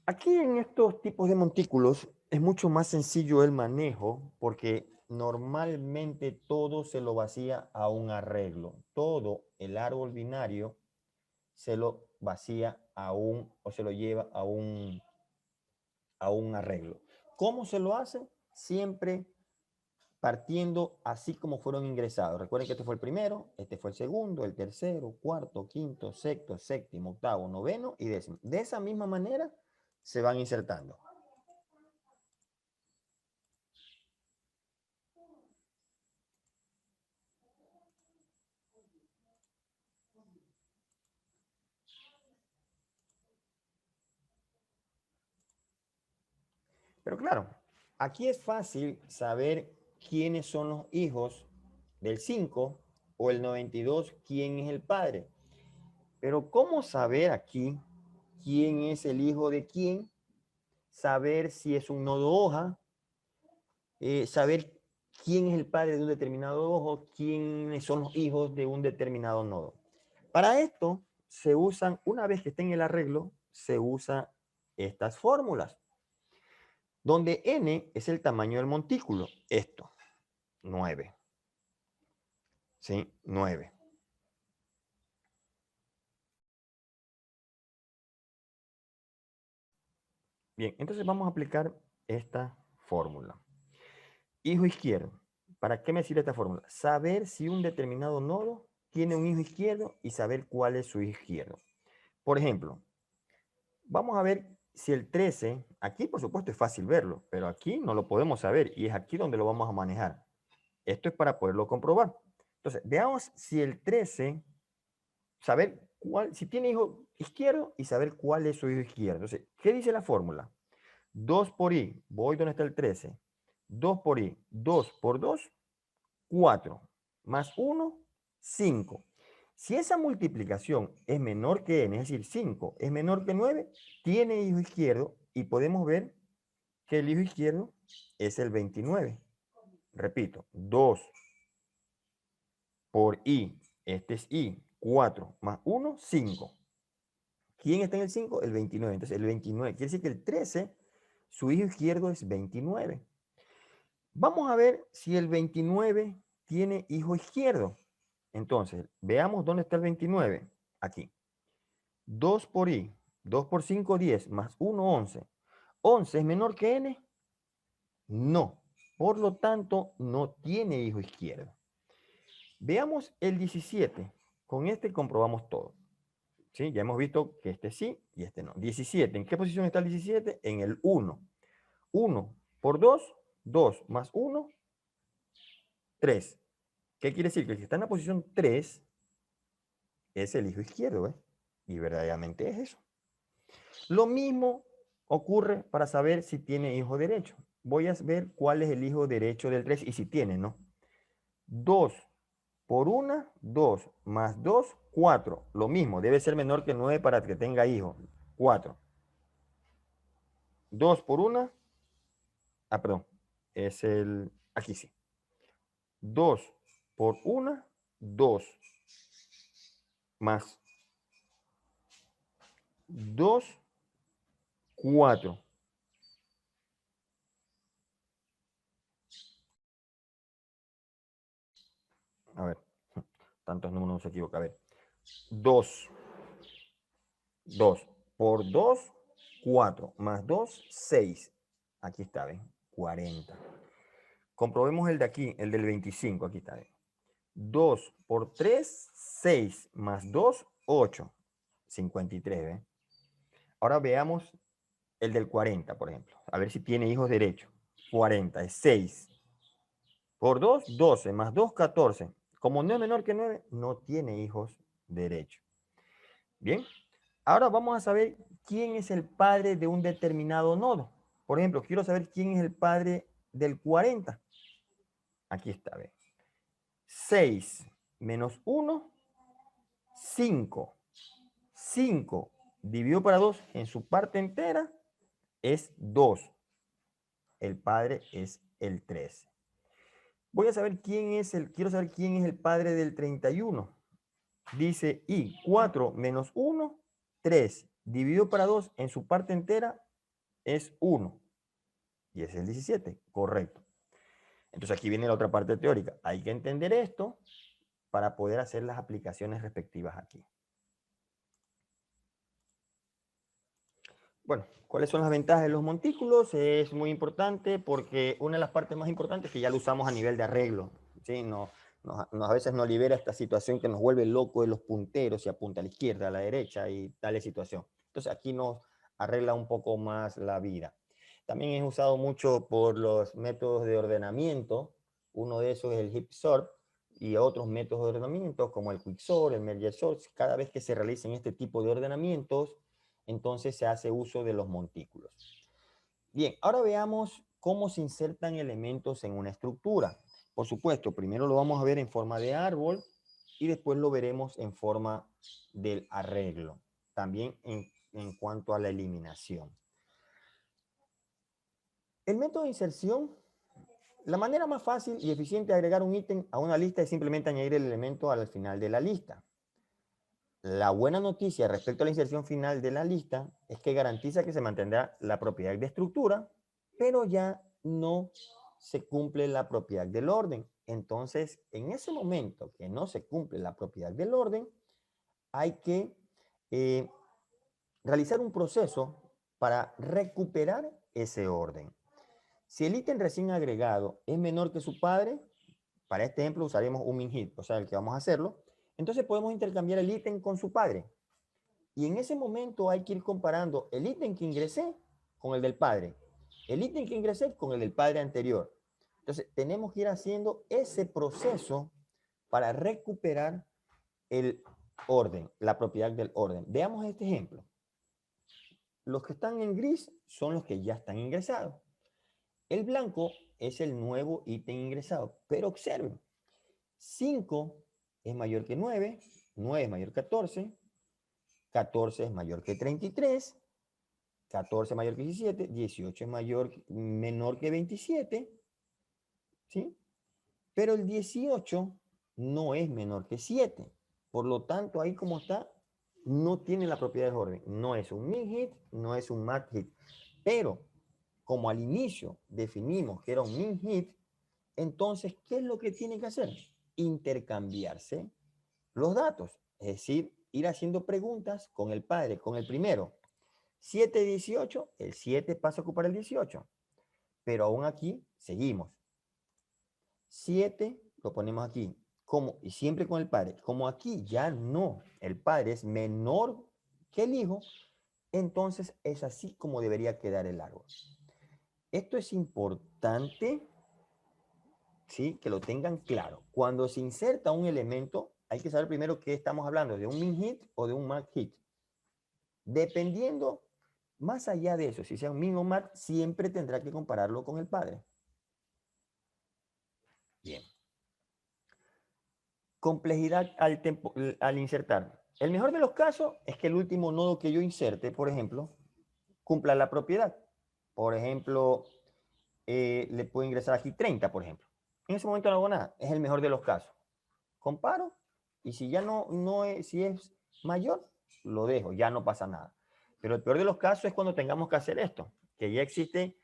Aquí en estos tipos de montículos es mucho más sencillo el manejo porque normalmente todo se lo vacía a un arreglo. Todo el árbol binario se lo vacía o se lo lleva a un arreglo. ¿Cómo se lo hace? Siempre partiendo así como fueron ingresados. Recuerden que este fue el primero, este fue el segundo, el tercero, cuarto, quinto, sexto, séptimo, octavo, noveno y décimo. De esa misma manera se van insertando. Pero claro, aquí es fácil saber quiénes son los hijos del 5 o el 92, ¿quién es el padre? Pero ¿cómo saber aquí quién es el hijo de quién? Saber si es un nodo hoja, saber quién es el padre de un determinado ojo, quiénes son los hijos de un determinado nodo. Para esto se usan, una vez que esté en el arreglo, se usan estas fórmulas, donde n es el tamaño del montículo, esto, 9. ¿Sí? 9. Bien, entonces vamos a aplicar esta fórmula. Hijo izquierdo. ¿Para qué me sirve esta fórmula? Saber si un determinado nodo tiene un hijo izquierdo y saber cuál es su hijo izquierdo. Por ejemplo, vamos a ver si el 13, aquí por supuesto es fácil verlo, pero aquí no lo podemos saber y es aquí donde lo vamos a manejar. Esto es para poderlo comprobar. Entonces, veamos si el 13, saber cuál, si tiene hijo izquierdo y saber cuál es su hijo izquierdo. Entonces, ¿qué dice la fórmula? 2 por i, voy donde está el 13. 2 por i, 2 por 2, 4, más 1, 5. Si esa multiplicación es menor que n, es decir, 5 es menor que 9, tiene hijo izquierdo y podemos ver que el hijo izquierdo es el 29. Repito, 2 por i, este es i, 4 más 1, 5. ¿Quién está en el 5? El 29. Entonces, el 29 quiere decir que el 13, su hijo izquierdo es 29. Vamos a ver si el 29 tiene hijo izquierdo. Entonces, veamos dónde está el 29. Aquí. 2 por i, 2 por 5, 10, más 1, 11. ¿11 es menor que n? No. Por lo tanto, no tiene hijo izquierdo. Veamos el 17. Con este comprobamos todo. ¿Sí? Ya hemos visto que este sí y este no. 17. ¿En qué posición está el 17? En el 1. 1 por 2, 2 más 1, 3. ¿Qué quiere decir? Que el que está en la posición 3 es el hijo izquierdo, ¿ves? Y verdaderamente es eso. Lo mismo ocurre para saber si tiene hijo derecho. Voy a ver cuál es el hijo derecho del 3 y si tiene, ¿no? 2 por 1, 2 más 2, 4. Lo mismo, debe ser menor que 9 para que tenga hijo. 4. 2 por 1, perdón, es el, aquí sí. 2 por 1, 2 más 2, 4. A ver, tantos números no se equivoca. A ver, 2. 2 por 2, 4 más 2, 6. Aquí está, ¿ven? 40. Comprobemos el de aquí, el del 25. Aquí está, ¿ven? 2 por 3, 6 más 2, 8. 53, ¿ven? Ahora veamos el del 40, por ejemplo. A ver si tiene hijos derechos. 40 es 6 por 2, 12 más 2, 14. Como no es menor que 9, no tiene hijos derechos. Bien. Ahora vamos a saber quién es el padre de un determinado nodo. Por ejemplo, quiero saber quién es el padre del 40. Aquí está, ¿ve? 6 menos 1, 5. 5 dividido para 2 en su parte entera es 2. El padre es el 13. Voy a saber quién es quiero saber quién es el padre del 31. Dice y 4 menos 1, 3. Dividido para 2 en su parte entera es 1. Y ese es el 17, correcto. Entonces aquí viene la otra parte teórica. Hay que entender esto para poder hacer las aplicaciones respectivas aquí. Bueno, ¿cuáles son las ventajas de los montículos? Es muy importante porque una de las partes más importantes es que ya lo usamos a nivel de arreglo. ¿Sí? A veces nos libera esta situación que nos vuelve loco de los punteros y apunta a la izquierda, a la derecha y tal situación. Entonces aquí nos arregla un poco más la vida. También es usado mucho por los métodos de ordenamiento. Uno de esos es el heap sort y otros métodos de ordenamiento como el quicksort, el merge sort. Cada vez que se realicen este tipo de ordenamientos, entonces se hace uso de los montículos. Bien, ahora veamos cómo se insertan elementos en una estructura. Por supuesto, primero lo vamos a ver en forma de árbol y después lo veremos en forma del arreglo, también en cuanto a la eliminación. El método de inserción, la manera más fácil y eficiente de agregar un ítem a una lista es simplemente añadir el elemento al final de la lista. La buena noticia respecto a la inserción final de la lista es que garantiza que se mantendrá la propiedad de estructura, pero ya no se cumple la propiedad del orden. Entonces, en ese momento que no se cumple la propiedad del orden, hay que realizar un proceso para recuperar ese orden. Si el ítem recién agregado es menor que su padre, para este ejemplo usaremos un min hit, o sea, el que vamos a hacerlo, entonces podemos intercambiar el ítem con su padre. Y en ese momento hay que ir comparando el ítem que ingresé con el del padre, el ítem que ingresé con el del padre anterior. Entonces, tenemos que ir haciendo ese proceso para recuperar el orden, la propiedad del orden. Veamos este ejemplo. Los que están en gris son los que ya están ingresados. El blanco es el nuevo ítem ingresado, pero observen, 5 es mayor que 9, 9 es mayor que 14, 14 es mayor que 33, 14 es mayor que 17, 18 es menor que 27, ¿sí? Pero el 18 no es menor que 7. Por lo tanto, ahí como está, no tiene la propiedad de orden. No es un min hit, no es un max hit. Pero, como al inicio definimos que era un min hit, entonces, ¿qué es lo que tiene que hacer? Intercambiarse los datos. Es decir, ir haciendo preguntas con el padre, con el primero. 7, 18, el 7 pasa a ocupar el 18. Pero aún aquí seguimos. 7 lo ponemos aquí. Como, y siempre con el padre. Como aquí ya no, el padre es menor que el hijo, entonces es así como debería quedar el árbol. Esto es importante, ¿sí? Que lo tengan claro. Cuando se inserta un elemento, hay que saber primero qué estamos hablando, de un min hit o de un max hit. Dependiendo, más allá de eso, si sea un min o max, siempre tendrá que compararlo con el padre. Bien. Complejidad al insertar. El mejor de los casos es que el último nodo que yo inserte, por ejemplo, cumpla la propiedad. Por ejemplo, le puedo ingresar aquí 30, por ejemplo. En ese momento no hago nada. Es el mejor de los casos. Comparo y si ya no es, si es mayor, lo dejo, ya no pasa nada. Pero el peor de los casos es cuando tengamos que hacer esto, que ya existe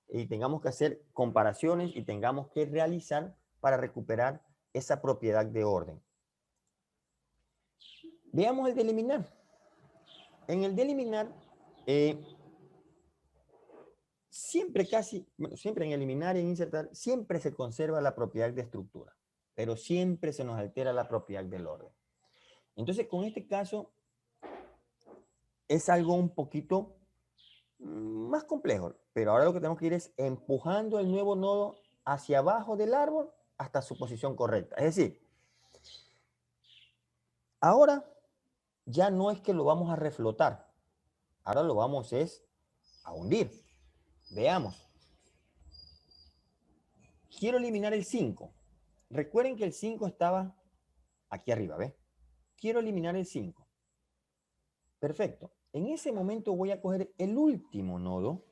y tengamos que hacer comparaciones y tengamos que realizar para recuperar esa propiedad de orden. Veamos el de eliminar. En el de eliminar, siempre casi, bueno, siempre en eliminar y en insertar, siempre se conserva la propiedad de estructura, pero siempre se nos altera la propiedad del orden. Entonces, con este caso, es algo un poquito más complejo, pero ahora lo que tenemos que ir es empujando el nuevo nodo hacia abajo del árbol hasta su posición correcta. Es decir, ahora ya no es que lo vamos a reflotar, ahora lo vamos es a hundir. Veamos. Quiero eliminar el 5. Recuerden que el 5 estaba aquí arriba, ¿ves? Quiero eliminar el 5. Perfecto. En ese momento voy a coger el último nodo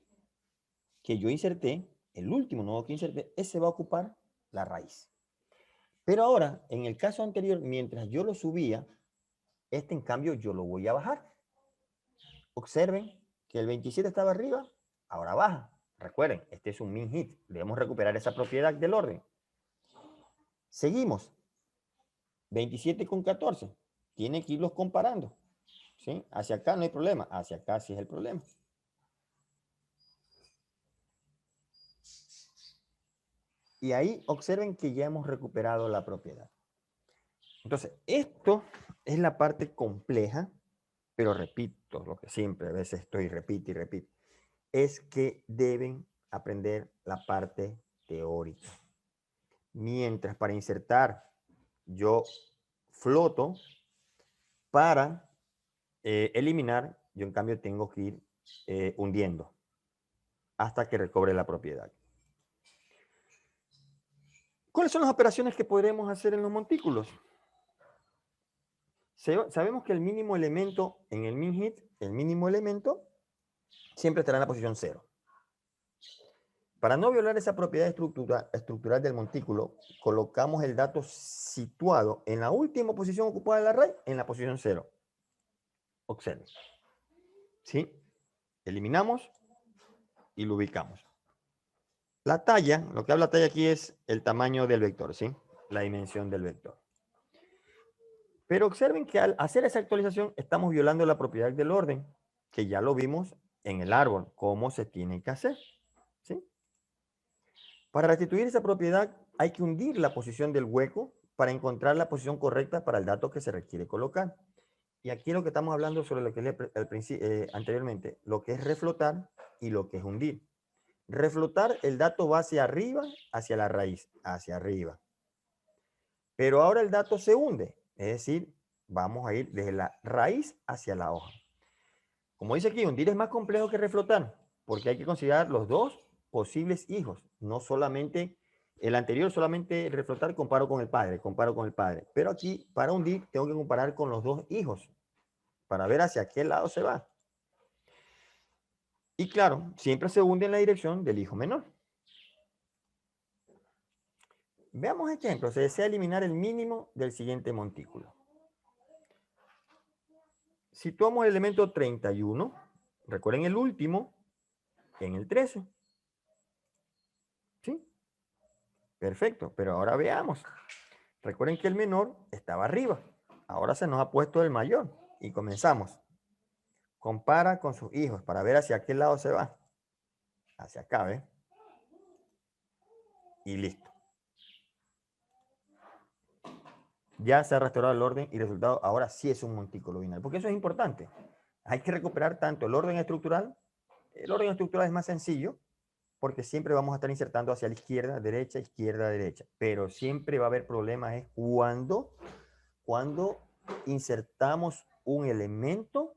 que yo inserté, el último nodo que inserté, ese va a ocupar la raíz. Pero ahora, en el caso anterior, mientras yo lo subía, este en cambio yo lo voy a bajar. Observen que el 27 estaba arriba, ahora baja. Recuerden, este es un min hit. Debemos recuperar esa propiedad del orden. Seguimos. 27 con 14. Tiene que irlos comparando. ¿Sí? Hacia acá no hay problema. Hacia acá sí es el problema. Y ahí observen que ya hemos recuperado la propiedad. Entonces, esto es la parte compleja, pero repito, lo que siempre a veces estoy repito y repito, es que deben aprender la parte teórica. Mientras para insertar yo floto, para eliminar, yo en cambio tengo que ir hundiendo hasta que recobre la propiedad. ¿Cuáles son las operaciones que podremos hacer en los montículos? Sabemos que el mínimo elemento en el min-hit, el mínimo elemento, siempre estará en la posición 0. Para no violar esa propiedad estructural del montículo, colocamos el dato situado en la última posición ocupada del array en la posición 0. Observen. ¿Sí? Eliminamos y lo ubicamos. La talla, lo que habla talla aquí es el tamaño del vector, ¿sí? La dimensión del vector. Pero observen que al hacer esa actualización estamos violando la propiedad del orden, que ya lo vimos en el árbol, cómo se tiene que hacer, ¿sí? Para restituir esa propiedad hay que hundir la posición del hueco para encontrar la posición correcta para el dato que se requiere colocar. Y aquí lo que estamos hablando sobre lo que es anteriormente, lo que es reflotar y lo que es hundir. Reflotar, el dato va hacia arriba, hacia la raíz, hacia arriba. Pero ahora el dato se hunde, es decir, vamos a ir desde la raíz hacia la hoja. Como dice aquí, hundir es más complejo que reflotar, porque hay que considerar los dos posibles hijos, no solamente el anterior, solamente reflotar comparo con el padre, pero aquí para hundir tengo que comparar con los dos hijos, para ver hacia qué lado se va. Y claro, siempre se hunde en la dirección del hijo menor. Veamos ejemplo. Se desea eliminar el mínimo del siguiente montículo. Situamos el elemento 31. Recuerden el último en el 13. ¿Sí? Perfecto. Pero ahora veamos. Recuerden que el menor estaba arriba. Ahora se nos ha puesto el mayor. Y comenzamos. Compara con sus hijos para ver hacia qué lado se va. Hacia acá, ¿ves? Y listo. Ya se ha restaurado el orden y el resultado ahora sí es un montículo binario. Porque eso es importante. Hay que recuperar tanto el orden estructural. El orden estructural es más sencillo porque siempre vamos a estar insertando hacia la izquierda, derecha. Pero siempre va a haber problemas es cuando insertamos un elemento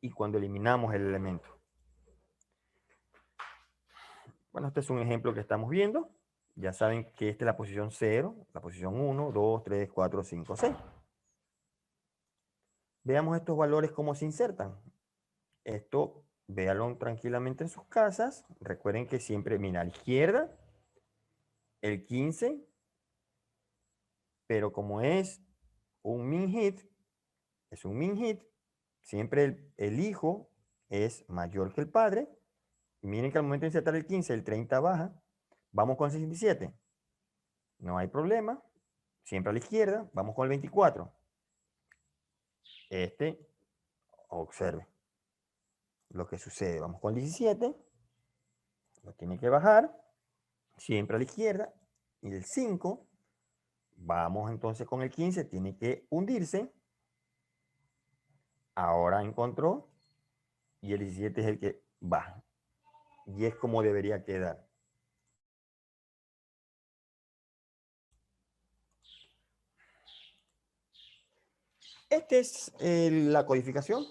y cuando eliminamos el elemento. Bueno, este es un ejemplo que estamos viendo. Ya saben que esta es la posición 0, la posición 1, 2, 3, 4, 5, 6. Veamos estos valores cómo se insertan. Esto, véanlo tranquilamente en sus casas. Recuerden que siempre, mira, a la izquierda, el 15, pero como es un min-hit, siempre el hijo es mayor que el padre. Y miren que al momento de insertar el 15, el 30 baja. Vamos con el 67. No hay problema. Siempre a la izquierda. Vamos con el 24. Observe lo que sucede. Vamos con el 17. Lo tiene que bajar. Siempre a la izquierda. Y el 5. Vamos entonces con el 15. Tiene que hundirse. Ahora encontró. Y el 17 es el que baja. Y es como debería quedar. Esta es la codificación.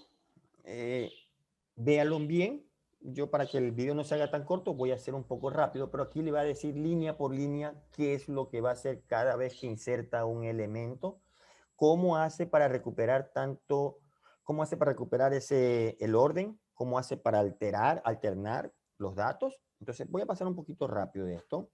Véanlo bien. Yo para que el video no se haga tan corto voy a hacer un poco rápido, pero aquí le va a decir línea por línea qué es lo que va a hacer cada vez que inserta un elemento, cómo hace para recuperar el orden, cómo hace para alternar los datos. Entonces voy a pasar un poquito rápido de esto.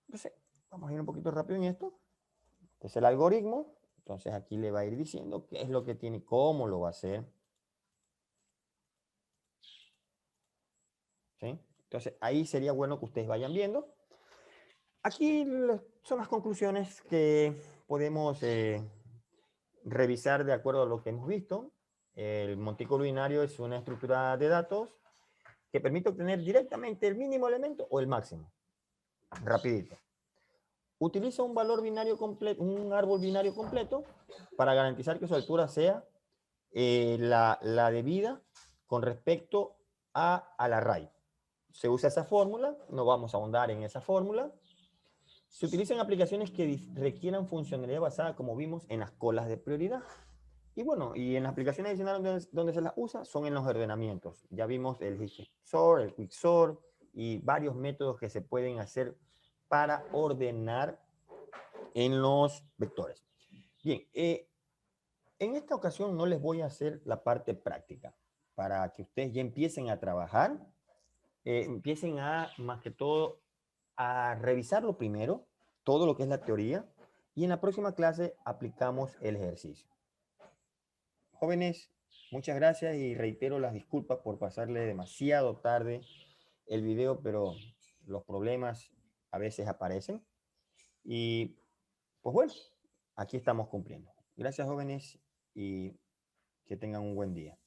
Entonces, vamos a ir un poquito rápido en esto. Este es el algoritmo. Entonces aquí le va a ir diciendo qué es lo que tiene, cómo lo va a hacer. ¿Sí? Entonces ahí sería bueno que ustedes vayan viendo. Aquí son las conclusiones que podemos revisar de acuerdo a lo que hemos visto. El montículo binario es una estructura de datos que permite obtener directamente el mínimo elemento o el máximo. Rapidito. Utiliza un valor binario completo, un árbol binario completo para garantizar que su altura sea la debida con respecto al array. Se usa esa fórmula, no vamos a ahondar en esa fórmula. Se utilizan aplicaciones que requieran funcionalidad basada, como vimos, en las colas de prioridad. Y bueno, y en las aplicaciones adicionales donde se las usa son en los ordenamientos. Ya vimos el XOR, el QuickSort y varios métodos que se pueden hacer para ordenar en los vectores. Bien, en esta ocasión no les voy a hacer la parte práctica para que ustedes ya empiecen a trabajar, empiecen a, más que todo, a revisarlo primero, todo lo que es la teoría, y en la próxima clase aplicamos el ejercicio. Jóvenes, muchas gracias y reitero las disculpas por pasarle demasiado tarde el video, pero los problemas a veces aparecen. Y pues bueno, aquí estamos cumpliendo. Gracias, jóvenes, y que tengan un buen día.